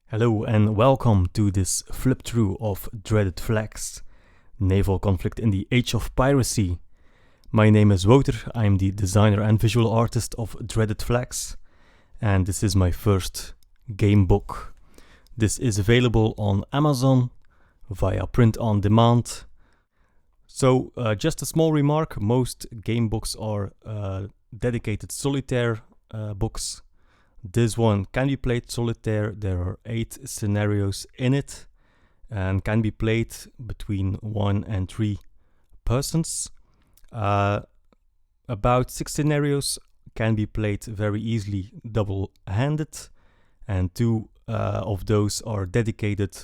Hello and welcome to this flip through of Dreaded Flags, Naval Conflict in the Age of Piracy. My name is Wouter, I am the designer and visual artist of Dreaded Flags, and this is my first game book. This is available on Amazon via print on demand. So just a small remark, most game books are dedicated solitaire books. This one can be played solitaire. There are 8 scenarios in it and can be played between 1 and 3 persons. About 6 scenarios can be played very easily double-handed, and 2 of those are dedicated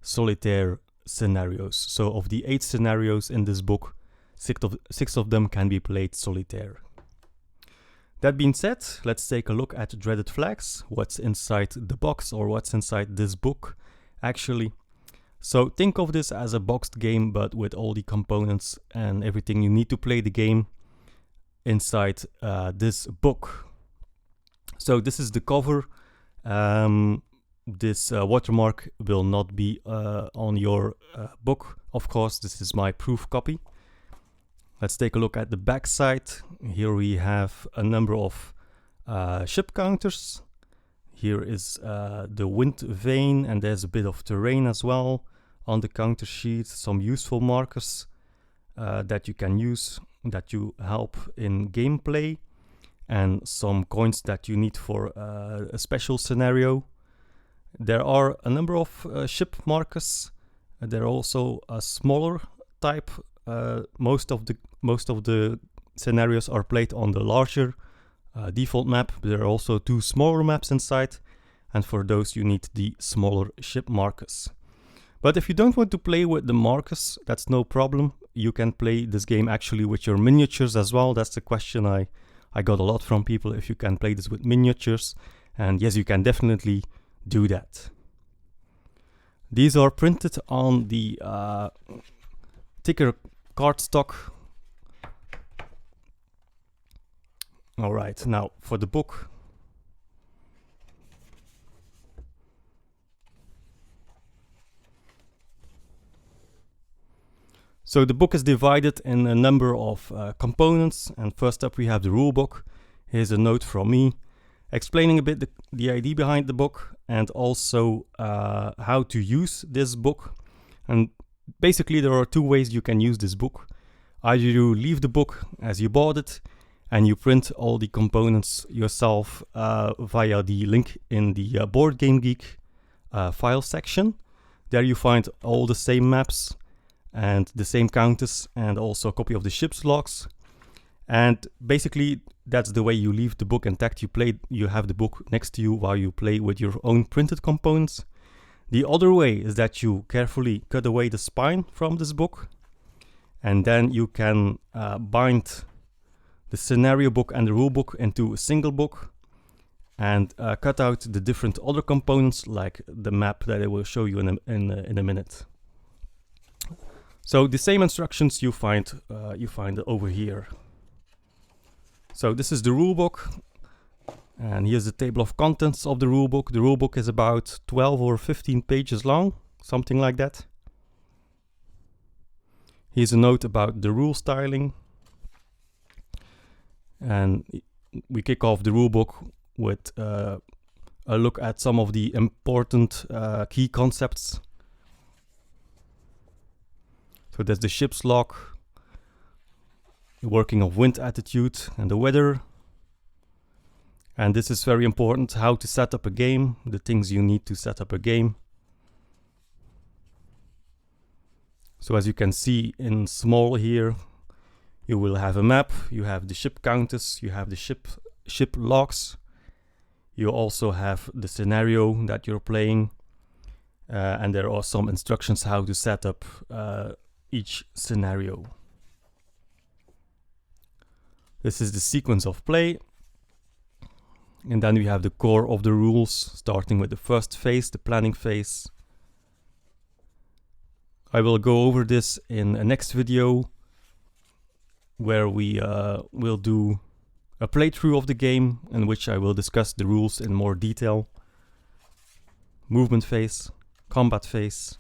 solitaire scenarios. So of the 8 scenarios in this book, 6 of them can be played solitaire. That being said, let's take a look at Dreaded Flags, what's inside the box, or what's inside this book actually. So think of this as a boxed game, but with all the components and everything you need to play the game inside this book. So this is the cover. This watermark will not be on your book, of course. This is my proof copy. Let's take a look at the back side. Here we have a number of ship counters. Here is the wind vane, and there's a bit of terrain as well on the counter sheet. Some useful markers that you can use, that you help in gameplay, and some coins that you need for a special scenario. There are a number of ship markers. There are also a smaller type. Most of the scenarios are played on the larger default map. There are also 2 smaller maps inside, and for those you need the smaller ship markers. But if you don't want to play with the markers, that's no problem. You can play this game actually with your miniatures as well. That's the question I got a lot from people, if you can play this with miniatures. And yes, you can definitely do that. These are printed on the thicker cardstock. Alright, now for the book. So the book is divided in a number of components, and first up we have the rulebook. Here's a note from me explaining a bit the idea behind the book, and also how to use this book. And basically there are 2 ways you can use this book. Either you leave the book as you bought it and you print all the components yourself via the link in the Boardgamegeek file section. There you find all the same maps and the same counters, and also a copy of the ship's logs. And basically that's the way you leave the book intact. You have the book next to you while you play with your own printed components. The other way is that you carefully cut away the spine from this book, and then you can bind the scenario book and the rule book into a single book, and cut out the different other components, like the map that I will show you in a minute. So the same instructions you find over here. So this is the rule book. And here's the table of contents of the rulebook. The rulebook is about 12 or 15 pages long, something like that. Here's a note about the rule styling. And we kick off the rulebook with a look at some of the important key concepts. So there's the ship's log, the working of wind attitude and the weather. And this is very important, how to set up a game, the things you need to set up a game. So as you can see in small here, you will have a map, you have the ship counters, you have the ship logs. You also have the scenario that you're playing, and there are some instructions how to set up each scenario. This is the sequence of play. And then we have the core of the rules, starting with the first phase, the planning phase. I will go over this in a next video, where we will do a playthrough of the game in which I will discuss the rules in more detail. movement phase, combat phase,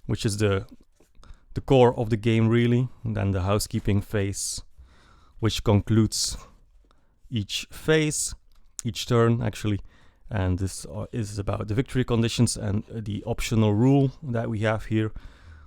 which is the core of the game really, and then the housekeeping phase, which concludes each phase, each turn actually, and this is about the victory conditions and the optional rule that we have here,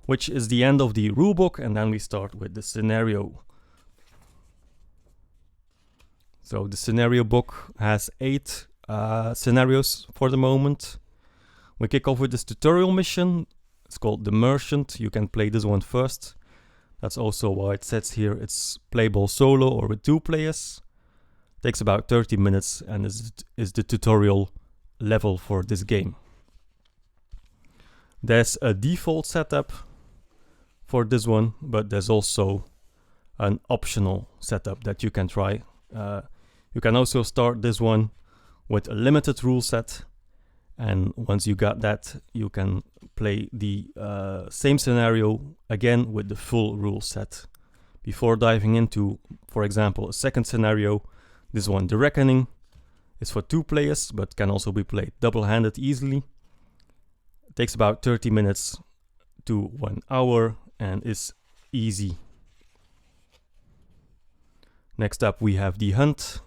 which is the end of the rulebook, and then we start with the scenario. So the scenario book has 8 scenarios for the moment. We kick off with this tutorial mission. It's called The Merchant. You can play this one first. That's also why it says here it's playable solo or with 2 players. Takes about 30 minutes and is the tutorial level for this game. There's a default setup for this one, but there's also an optional setup that you can try. You can also start this one with a limited rule set, and once you got that, you can play the same scenario again with the full rule set. Before diving into, for example, a second scenario, this one, The Reckoning, is for 2 players, but can also be played double-handed easily. It takes about 30 minutes to 1 hour and is easy. Next up we have The Hunt.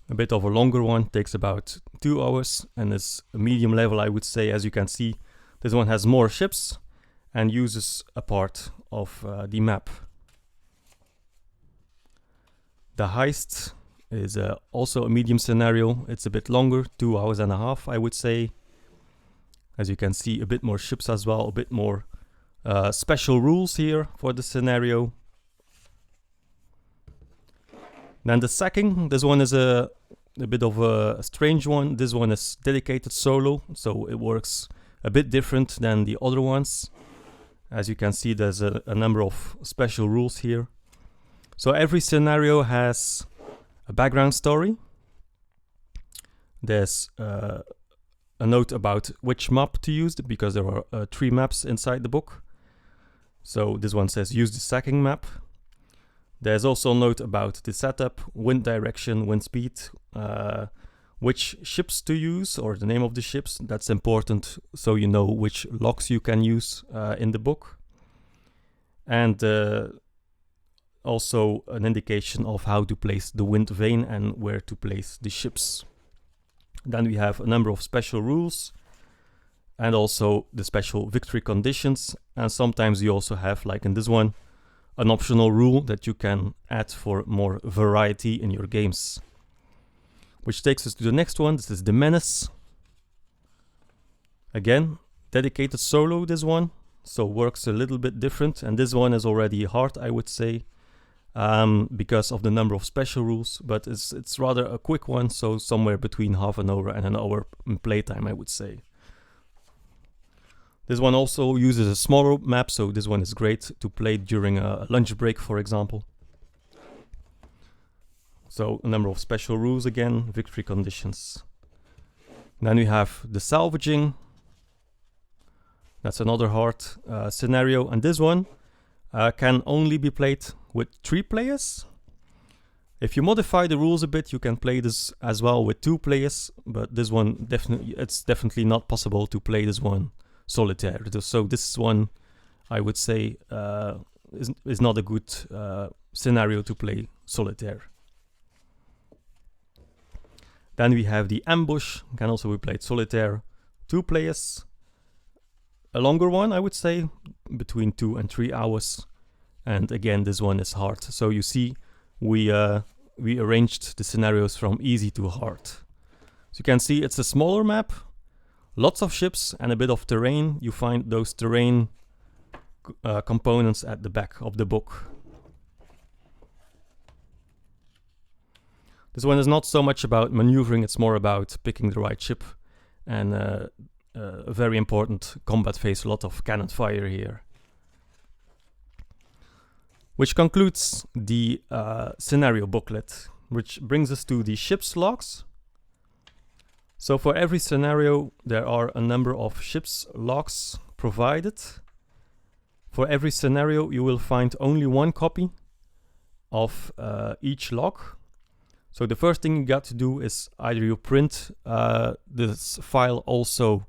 A bit of a longer one, takes about 2 hours and is a medium level, I would say. As you can see, this one has more ships and uses a part of the map. The Heist is also a medium scenario. It's a bit longer, 2 hours and a half, I would say. As you can see, a bit more ships as well, a bit more special rules here for the scenario. Then the Sacking, this one is a bit of a strange one. This one is dedicated solo, so it works a bit different than the other ones. As you can see, there's a number of special rules here. So every scenario has a background story. There's a note about which map to use, because there are 3 maps inside the book. So this one says use the Sacking map. There's also a note about the setup, wind direction, wind speed, which ships to use, or the name of the ships. That's important, so you know which locks you can use in the book. And also an indication of how to place the wind vane and where to place the ships. Then we have a number of special rules and also the special victory conditions. And sometimes you also have, like in this one, an optional rule that you can add for more variety in your games. Which takes us to the next one. This is The Menace. Again, dedicated solo, this one, so works a little bit different. And this one is already hard, I would say, because of the number of special rules, but it's rather a quick one, so somewhere between half an hour and an hour in playtime, I would say. This one also uses a smaller map, so this one is great to play during a lunch break, for example. So a number of special rules again, victory conditions. Then we have the Salvaging. That's another hard scenario, and this one can only be played with 3 players. If you modify the rules a bit, you can play this as well with 2 players, but this one it's definitely not possible to play this one solitaire. So this one, I would say, is not a good scenario to play solitaire. Then we have the Ambush, can also be played solitaire, 2 players. A longer one, I would say, between 2 and 3 hours. And again, this one is hard. So you see, we arranged the scenarios from easy to hard. So you can see it's a smaller map, lots of ships and a bit of terrain. You find those terrain components at the back of the book. This one is not so much about maneuvering, it's more about picking the right ship, and a very important combat phase, a lot of cannon fire here. Which concludes the scenario booklet, which brings us to the ship's logs. So for every scenario, there are a number of ship's logs provided. For every scenario, you will find only 1 copy, of each lock. So the first thing you got to do is either you print this file also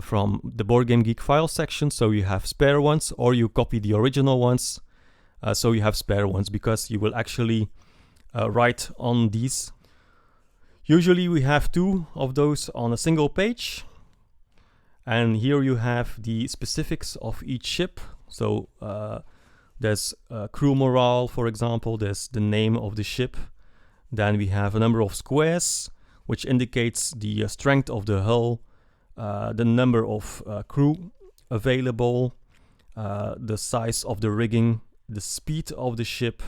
from the Boardgamegeek file section, so you have spare ones, or you copy the original ones, so you have spare ones, because you will actually write on these. Usually we have 2 of those on a single page, and here you have the specifics of each ship. So there's crew morale, for example, there's the name of the ship. Then we have a number of squares, which indicates the strength of the hull, the number of crew available, the size of the rigging, the speed of the ship,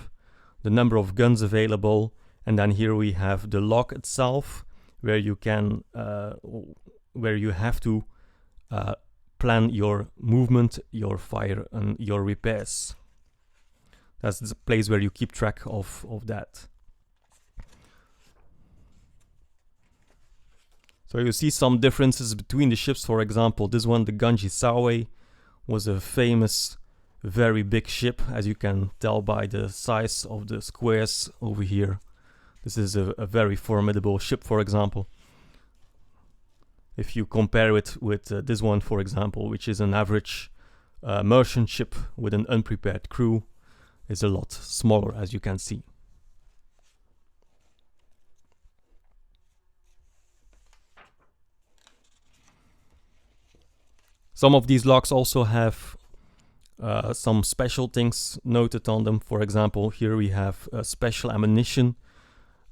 the number of guns available, and then here we have the log itself, where you can, where you have to plan your movement, your fire, and your repairs. That's the place where you keep track of that. So you see some differences between the ships. For example, this one, the Ganjisawa, was a famous, very big ship, as you can tell by the size of the squares over here. This is a very formidable ship, for example. If you compare it with this one, for example, which is an average merchant ship with an unprepared crew, is a lot smaller, as you can see. Some of these logs also have some special things noted on them. For example, here we have special ammunition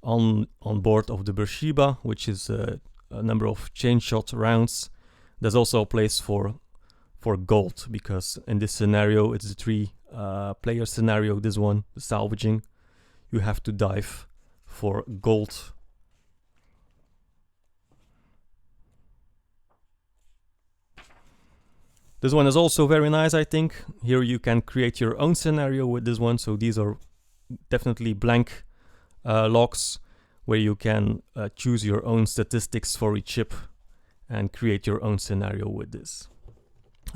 on board of the Beersheba, which is a number of chain shot rounds. There's also a place for gold, because in this scenario, it's a 3 player scenario, this one, the salvaging. You have to dive for gold. This one is also very nice, I think. Here you can create your own scenario with this one. So these are definitely blank logs, where you can choose your own statistics for each ship and create your own scenario with this.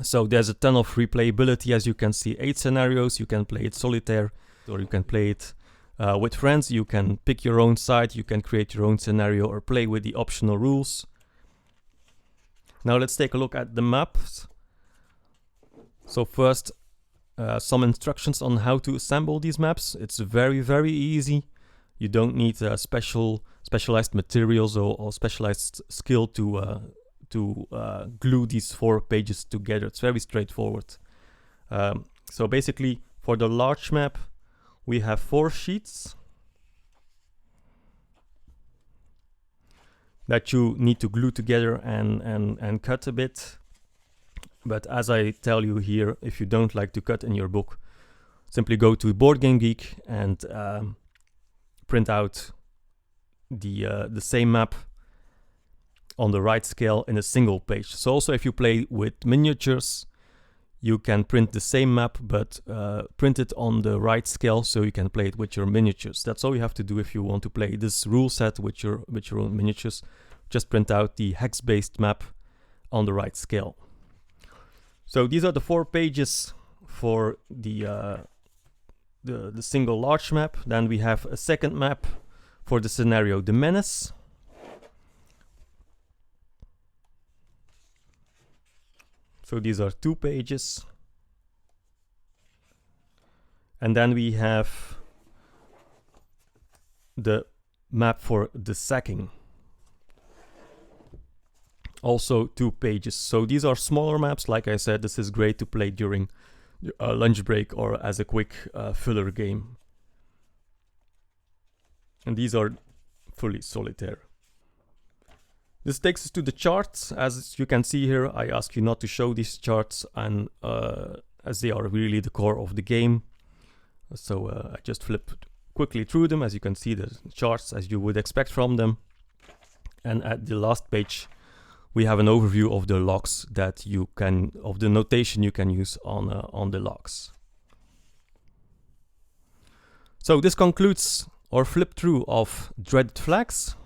So there's a ton of replayability, as you can see. 8 scenarios. You can play it solitaire, or you can play it with friends. You can pick your own side. You can create your own scenario or play with the optional rules. Now let's take a look at the maps. So first, some instructions on how to assemble these maps. It's very, very easy. You don't need specialized materials or specialized skill to glue these 4 pages together. It's very straightforward. So basically, for the large map, we have 4 sheets that you need to glue together and cut a bit. But as I tell you here, if you don't like to cut in your book, simply go to Boardgamegeek and print out the same map on the right scale in a single page. So also if you play with miniatures, you can print the same map, but print it on the right scale so you can play it with your miniatures. That's all you have to do if you want to play this rule set with your own miniatures. Just print out the hex-based map on the right scale. So these are the 4 pages for the single large map. Then we have a second map for the scenario, the Menace. So these are 2 pages. And then we have the map for the Sacking. Also 2 pages. So these are smaller maps. Like I said, this is great to play during a lunch break or as a quick filler game. And these are fully solitaire. This takes us to the charts. As you can see here, I ask you not to show these charts, and as they are really the core of the game. So I just flip quickly through them. As you can see, the charts as you would expect from them. And at the last page, we have an overview of the logs that you can, of the notation you can use on the logs. So this concludes our flip through of Dreaded Flags.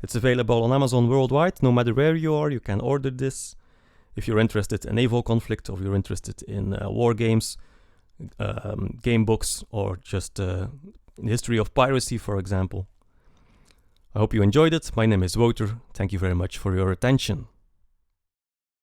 It's available on Amazon worldwide. No matter where you are, you can order this. If you're interested in naval conflict or you're interested in war games, game books, or just the history of piracy, for example. I hope you enjoyed it. My name is Wouter. Thank you very much for your attention.